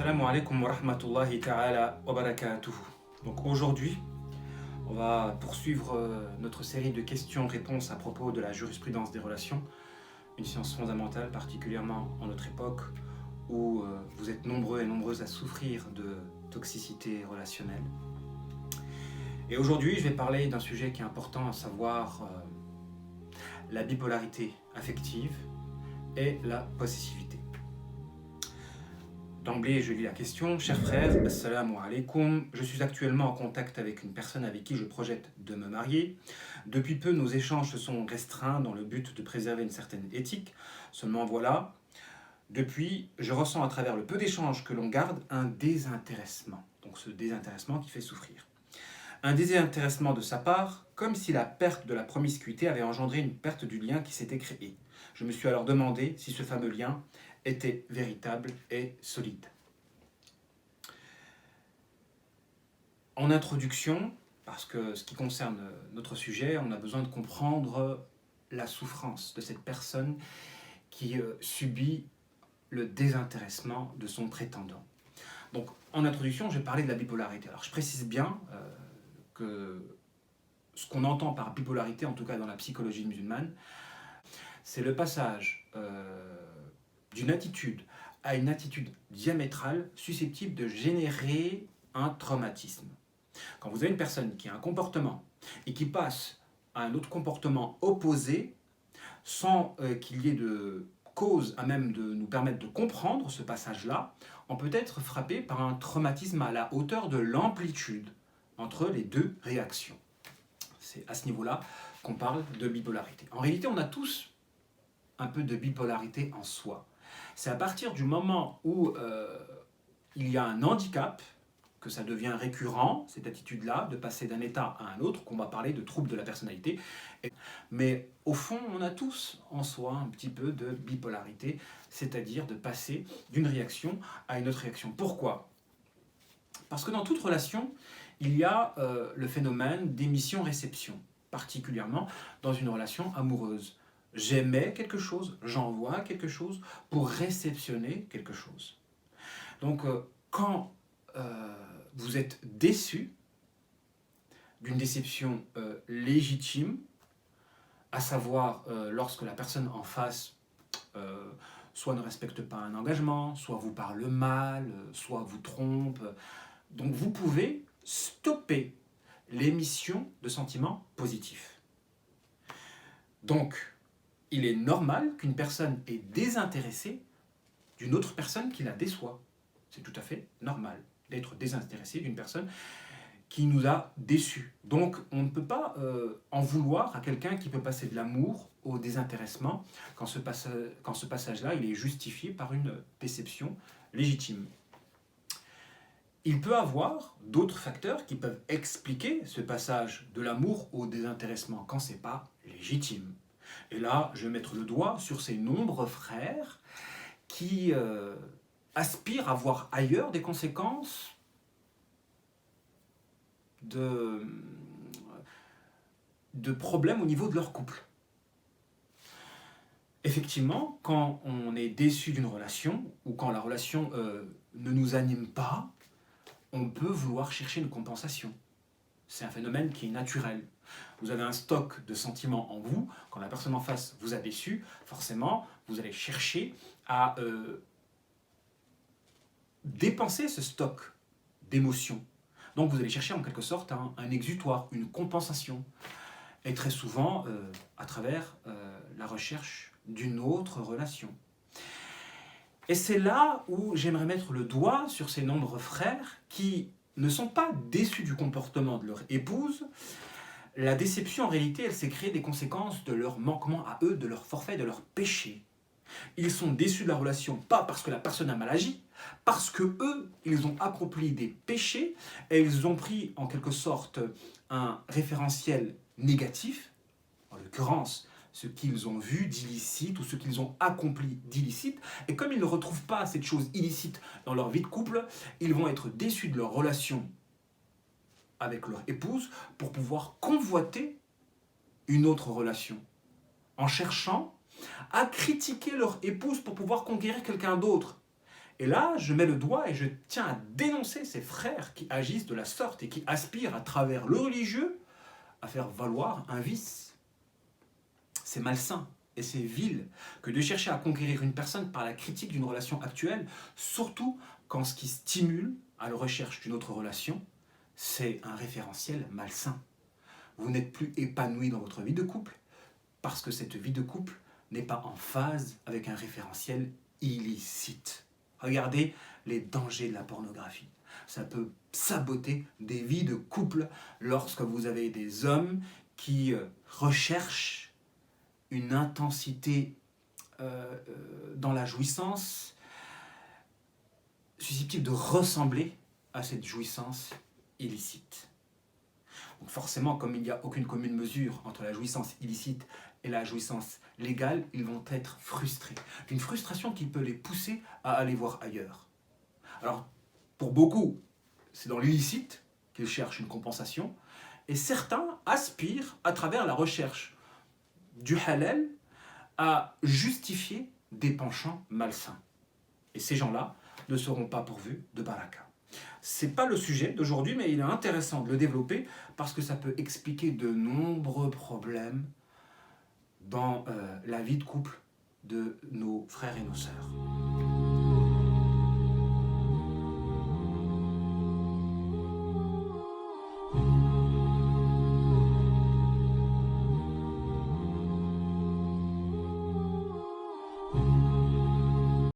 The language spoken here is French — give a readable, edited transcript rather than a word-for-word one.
Assalamu alaikum wa rahmatullahi ta'ala wa barakatuhu. Donc aujourd'hui, on va poursuivre notre série de questions-réponses à propos de la jurisprudence des relations, une science fondamentale, particulièrement en notre époque où vous êtes nombreux et nombreuses à souffrir de toxicité relationnelle. Et aujourd'hui, je vais parler d'un sujet qui est important, à savoir la bipolarité affective et la possessivité. D'emblée, je lis la question. Cher frère, assalamu alaikum. Je suis actuellement en contact avec une personne avec qui je projette de me marier. Depuis peu, nos échanges se sont restreints dans le but de préserver une certaine éthique. Seulement voilà, depuis, je ressens à travers le peu d'échanges que l'on garde un désintéressement. Donc ce désintéressement qui fait souffrir. Un désintéressement de sa part, comme si la perte de la promiscuité avait engendré une perte du lien qui s'était créé. Je me suis alors demandé si ce fameux lien était véritable et solide. En introduction, parce que ce qui concerne notre sujet, on a besoin de comprendre la souffrance de cette personne qui subit le désintéressement de son prétendant. Donc, en introduction, je vais parler de la bipolarité. Alors, je précise bien que ce qu'on entend par bipolarité, en tout cas dans la psychologie musulmane, c'est le passage d'une attitude à une attitude diamétrale susceptible de générer un traumatisme. Quand vous avez une personne qui a un comportement et qui passe à un autre comportement opposé, sans qu'il y ait de cause à même de nous permettre de comprendre ce passage-là, on peut être frappé par un traumatisme à la hauteur de l'amplitude entre les deux réactions. C'est à ce niveau-là qu'on parle de bipolarité. En réalité, on a tous un peu de bipolarité en soi. C'est à partir du moment où il y a un handicap que ça devient récurrent, cette attitude-là, de passer d'un état à un autre, qu'on va parler de trouble de la personnalité. Mais au fond, on a tous en soi un petit peu de bipolarité, c'est-à-dire de passer d'une réaction à une autre réaction. Pourquoi ? Parce que dans toute relation, il y a le phénomène d'émission-réception, particulièrement dans une relation amoureuse. J'émets quelque chose, j'envoie quelque chose pour réceptionner quelque chose. Donc, quand vous êtes déçu d'une déception légitime, à savoir lorsque la personne en face soit ne respecte pas un engagement, soit vous parle mal, soit vous trompe, donc vous pouvez stopper l'émission de sentiments positifs. Donc, il est normal qu'une personne est désintéressée d'une autre personne qui la déçoit. C'est tout à fait normal d'être désintéressé d'une personne qui nous a déçus. Donc on ne peut pas en vouloir à quelqu'un qui peut passer de l'amour au désintéressement quand ce passage-là il est justifié par une déception légitime. Il peut avoir d'autres facteurs qui peuvent expliquer ce passage de l'amour au désintéressement quand ce n'est pas légitime. Et là, je vais mettre le doigt sur ces nombreux frères qui aspirent à voir ailleurs des conséquences de problèmes au niveau de leur couple. Effectivement, quand on est déçu d'une relation, ou quand la relation ne nous anime pas, on peut vouloir chercher une compensation. C'est un phénomène qui est naturel. Vous avez un stock de sentiments en vous, quand la personne en face vous a déçu, forcément, vous allez chercher à dépenser ce stock d'émotions. Donc vous allez chercher en quelque sorte un exutoire, une compensation. Et très souvent, à travers la recherche d'une autre relation. Et c'est là où j'aimerais mettre le doigt sur ces nombreux frères qui ne sont pas déçus du comportement de leur épouse. La déception, en réalité, elle s'est créée des conséquences de leur manquement à eux, de leur forfait, de leur péché. Ils sont déçus de la relation, pas parce que la personne a mal agi, parce que eux, ils ont accompli des péchés et ils ont pris en quelque sorte un référentiel négatif, en l'occurrence ce qu'ils ont vu d'illicite ou ce qu'ils ont accompli d'illicite, et comme ils ne retrouvent pas cette chose illicite dans leur vie de couple, ils vont être déçus de leur relation avec leur épouse pour pouvoir convoiter une autre relation, en cherchant à critiquer leur épouse pour pouvoir conquérir quelqu'un d'autre. Et là, je mets le doigt et je tiens à dénoncer ces frères qui agissent de la sorte et qui aspirent à travers le religieux à faire valoir un vice. C'est malsain et c'est vil que de chercher à conquérir une personne par la critique d'une relation actuelle, surtout quand ce qui stimule à la recherche d'une autre relation, c'est un référentiel malsain. Vous n'êtes plus épanoui dans votre vie de couple parce que cette vie de couple n'est pas en phase avec un référentiel illicite. Regardez les dangers de la pornographie. Ça peut saboter des vies de couple lorsque vous avez des hommes qui recherchent une intensité dans la jouissance susceptible de ressembler à cette jouissance illicite. Donc forcément, comme il n'y a aucune commune mesure entre la jouissance illicite et la jouissance légale, ils vont être frustrés. Une frustration qui peut les pousser à aller voir ailleurs. Alors, pour beaucoup, c'est dans l'illicite qu'ils cherchent une compensation, et certains aspirent, à travers la recherche du halal, à justifier des penchants malsains. Et ces gens-là ne seront pas pourvus de baraka. C'est pas le sujet d'aujourd'hui, mais il est intéressant de le développer parce que ça peut expliquer de nombreux problèmes dans la vie de couple de nos frères et nos sœurs.